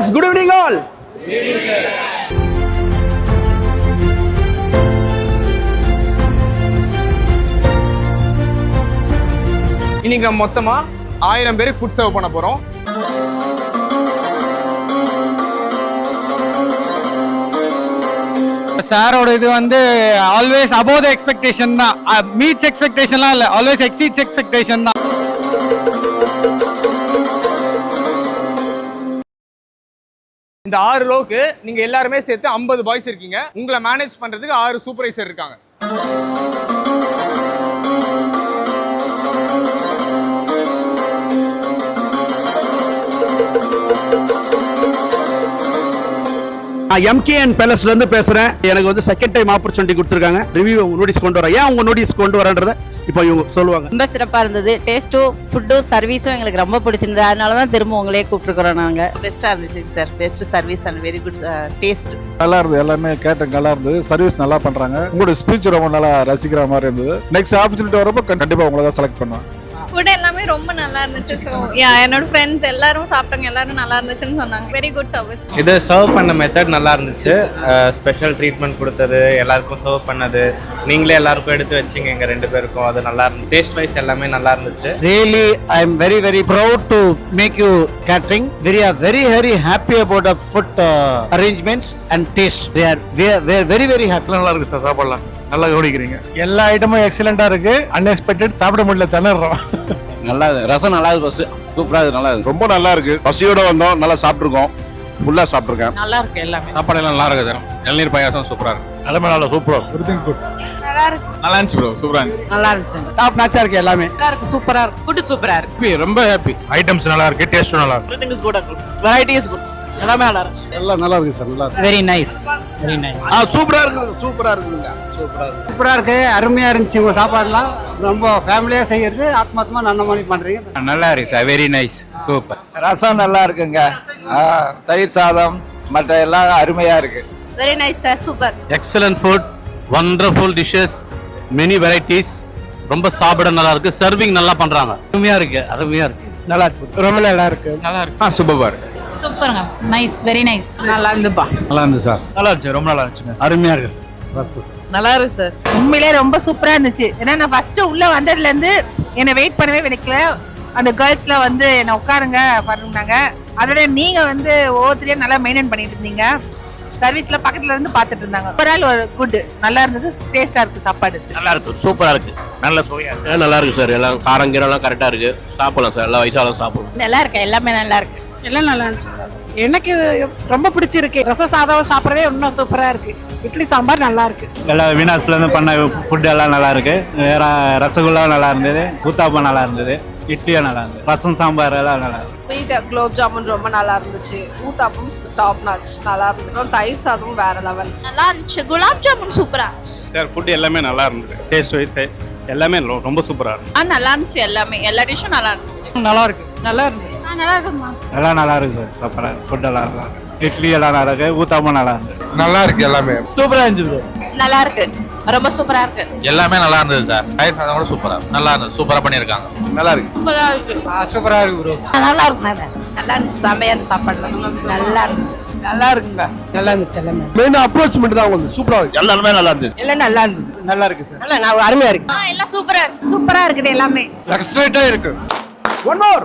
Yes, good evening all. Good evening, sir. இன்னைக்கு நம்ம மொத்தமா 1000 பேருக்கு ஃபுட் சர்வ் பண்ண போறோம். சாரோட இது வந்து ஆல்வேஸ் அபோவ் த எக்ஸ்பெக்டேஷன் தான், மீட்ஸ் எக்ஸ்பெக்டேஷன்லாம் இல்லை, ஆல்வேஸ் எக்ஸீட்ஸ் எக்ஸ்பெக்டேஷன் தான். இந்த 6 ரோக்கு நீங்க எல்லாருமே சேர்த்து 50 பாய்ஸ் இருக்கீங்க. உங்களை மேனேஜ் பண்றதுக்கு 6 சூப்பர்வைசர் இருக்காங்க. MKN பேலஸ்ல இருந்து பேசுறேன். எனக்கு வந்து செகண்ட் டைம் ஆப்பர்ச்சுனிட்டி கொடுத்துருக்காங்க. ரிவ்யூ நோட்டீஸ் கொண்டு வரேன். ஏன் உங்க நோட்டீஸ் கொண்டு வரேன்றதை இப்போ இவங்க சொல்லுவாங்க. ரொம்ப சிறப்பாக இருந்தது. டேஸ்ட்டும் ஃபுட்டும் சர்வீஸும் எங்களுக்கு ரொம்ப பிடிச்சிருந்தது. அதனால தான் திரும்ப உங்களே கூப்பிட்டுருக்குறோம். நாங்கள் பெஸ்ட்டாக இருந்துச்சுங்க sir. Best service and very good taste. நல்லா இருந்தது. எல்லாமே கேட்டேன், நல்லா இருந்தது. சர்வீஸ் நல்லா பண்றாங்க. உங்களோட ஸ்பீச் ரொம்ப நல்லா ரசிக்கிற மாதிரி இருந்தது. நெக்ஸ்ட் ஆப்பர்ச்சுனிட்டி வரப்போ கண்டிப்பா உங்களை தான் செலக்ட் பண்ணுவேன். ஃபுட் எல்லாமே ரொம்ப நல்லா இருந்துச்சு. ஸோ என்னோட ஃப்ரெண்ட்ஸ் எல்லாரும் சாப்பிட்டாங்க, எல்லாரும் நல்லா இருந்துச்சுன்னு சொன்னாங்க. Very good service. இது சர்வ் பண்ண மெத்தட் நல்லா இருந்துச்சு. ஸ்பெஷல் ட்ரீட்மெண்ட் கொடுத்தது, எல்லாருக்கும் சர்வ் பண்ணது, நீங்களே எல்லாருக்கும் எடுத்து வச்சிங்க எங்க 2 பேருக்கும், அது நல்லா இருந்துச்சு. டேஸ்ட் வைஸ் எல்லாமே நல்லா இருந்துச்சு. Really, I am very very proud to make you catering. We are very happy about the food arrangements and taste. We are very very happy. நல்லா இருக்கு சார், சாப்பிடலாம். நல்லா கவனிக்கிறீங்க. எல்லா ஐட்டமும் எக்ஸலண்டா இருக்கு. அன்எக்ஸ்பெக்டட், சாப்பிட முடியல, திணறோம். நல்லா ரசம் நல்லா இருக்கு. ஃபர்ஸ்ட் சூப்பரா இருக்கு, நல்லா இருக்கு. ரொம்ப நல்லா இருக்கு. பசியோட வந்தோம், நல்லா சாப்பிட்டுருக்கோம். ஃபுல்லா சாப்பிட்டுருக்கேன். நல்லா இருக்கு எல்லாமே. சாப்பாடு எல்லாம் நல்லா இருக்கு. இளநீர் பாயாசம் சூப்பரா இருக்கு. எல்லாமே நல்லா சூப்பரா இருக்கு. Everything good. நல்லா இருக்கு. நல்லா இருந்துச்சு ப்ரோ, சூப்பரா இருந்துச்சு. நல்லா இருந்துச்சு. டாப் நாச்சா இருக்கு எல்லாமே. நல்லா இருக்கு, சூப்பரா இருக்கு. ஃபுட் சூப்பரா இருக்கு. ரொம்ப ஹாப்பி. ஐட்டம்ஸ் நல்லா இருக்கு, டேஸ்டும் நல்லா இருக்கு. Everything is good. Variety is good. எல்லாமே நல்லா இருக்கு. எல்லாம் நல்லா இருக்கு சார், நல்லா இருக்கு. Very nice, very nice. சூப்பரா இருக்குது, சூப்பரா இருக்குங்க. சூப்பரா இருக்கு, அருமையா இருந்துச்சு. உங்க சாப்பாடுலாம் ரொம்ப ஃபேமிலியா செய்யறது, ஆத்மாத்மா நல்ல மாதிரி பண்றீங்க. நல்லா இருக்கு சார், வெரி நைஸ், சூப்பர். ரசம் நல்லா இருக்குங்க. தயிர் சாதம் மற்ற எல்லாம் அருமையா இருக்கு. Very nice sir, super. Excellent food, wonderful dishes, many varieties, ரொம்ப சாப்பிட நல்லா இருக்கு. சர்விங் நல்லா பண்றாங்க. அருமையா இருக்கு, அருமையா இருக்கு. நல்லா இருக்கு, ரொம்ப நல்லா இருக்கு. நல்லா இருக்கு, சூப்பரா இருக்கு. சூப்பருங்க. Nice, very nice. நல்லா இருந்துப்பா. நல்லா இருந்துச்சு சார். நல்லா இருந்துச்சு, ரொம்ப நல்லா இருந்துச்சு. அருமையா இருக்கு சார். நல்லா இருக்கு சார். உண்மையிலே ரொம்ப சூப்பரா இருந்துச்சு. ஏன்னா நான் ஃபர்ஸ்ட் உள்ள வந்ததுல இருந்து என்னை வெயிட் பண்ணவே நினைக்கல. அந்த கேர்ள்ஸ்ல வந்து என்ன உட்காருங்க பண்ணுனாங்க. அதோட நீங்க வந்து ஒவ்வொருத்தரையா நல்லா மெயின்டைன் பண்ணிட்டு இருந்தீங்க. சர்வீஸ்ல பக்கத்துல இருந்து பாத்துட்டு இருந்தாங்க. ஓவரால் ஒரு குட், நல்லா இருந்தது. டேஸ்டா இருக்கு சாப்பாடு. நல்லா இருக்கு, சூப்பரா இருக்கு, நல்ல சுவையா இருக்கு. நல்லா இருக்கு சார். எல்லாம் காரங்கீரம் எல்லாம் கரெக்டா இருக்கு. சாப்பிடலாம் சார், எல்லா வயசாலும் சாப்பிடலாம். நல்லா இருக்கு, எல்லாமே நல்லா இருக்கு. எல்லாம் நல்லா இருந்துச்சு. எனக்கு ரொம்ப பிடிச்சிருக்கு. ரச சாதம் சாப்பிட்றதே இன்னும் சூப்பரா இருக்கு. இட்லி சாம்பார் நல்லா இருக்கு. எல்லா வினாஸ்ல இருந்து பண்ண ஃபுட் எல்லாம் நல்லா இருக்கு. வேற ரசகுல்லா நல்லா இருந்தது, ஊத்தாப்பம் நல்லா இருந்தது, இட்லியும் நல்லா இருந்தது, ரசம் சாம்பார் எல்லாம் நல்லா இருந்தது. ஸ்வீட் குலோப் ஜாமுன் ரொம்ப நல்லா இருந்துச்சு. ஊத்தாப்பம் டாப் நாச் நல்லா இருந்துச்சு. தயிர் சாதம் வேற லெவல் நல்லா இருந்துச்சு. குலாப் ஜாமுன் சூப்பரா. சார் ஃபுட் எல்லாமே நல்லா இருந்தது. டேஸ்ட் வைஸ் எல்லாமே ரொம்ப சூப்பரா இருக்கு. நல்லா இருந்துச்சு. எல்லாமே எல்லா டிஷ்ஷும் நல்லா இருந்துச்சு. நல்லா இருக்கு, நல்லா இருந்துச்சு. நல்லா இருக்குமா? எல்லாம் நல்லா இருக்கு சார். சூப்பரா இருக்கு, ஃபுட் எல்லாம் நல்லா இருக்கு. இட்லி எல்லாம் நல்லா இருக்கு, ஊத்தாப்பம் நல்லா இருக்கு. நல்லா இருக்கு, எல்லாமே சூப்பரா இருந்துச்சு. நல்லா இருக்கு, ரொம்ப சூப்பரா இருக்கு. எல்லாமே நல்லா இருந்தது சார். டயர் சாதம் கூட சூப்பரா நல்லா இருந்தது, சூப்பரா பண்ணிருக்காங்க. நல்லா இருக்கு. சூப்பரா இருக்கு, சூப்பரா இருக்கு ப்ரோ. நல்லா இருக்கு. நல்லா இருந்துச்சு. செமையான சாப்பாடுலாம் நல்லா இருக்கு. நல்லா இருக்குங்க. நல்லா இருந்துச்சு. எல்லாமே மெயின் அப்ரோச்மெண்ட் தான் உங்களுக்கு சூப்பரா இருக்கு. எல்லாமே நல்லா இருந்தது. எல்லாம் நல்லா இருந்துச்சு. நல்லா இருக்கு சார். நல்லா அருமையா இருக்கு. எல்லாம் சூப்பரா இருக்கு. சூப்பரா இருக்குது எல்லாமே. எக்ஸ்ட்ரா இருக்கு. One more.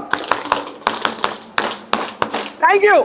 Thank you.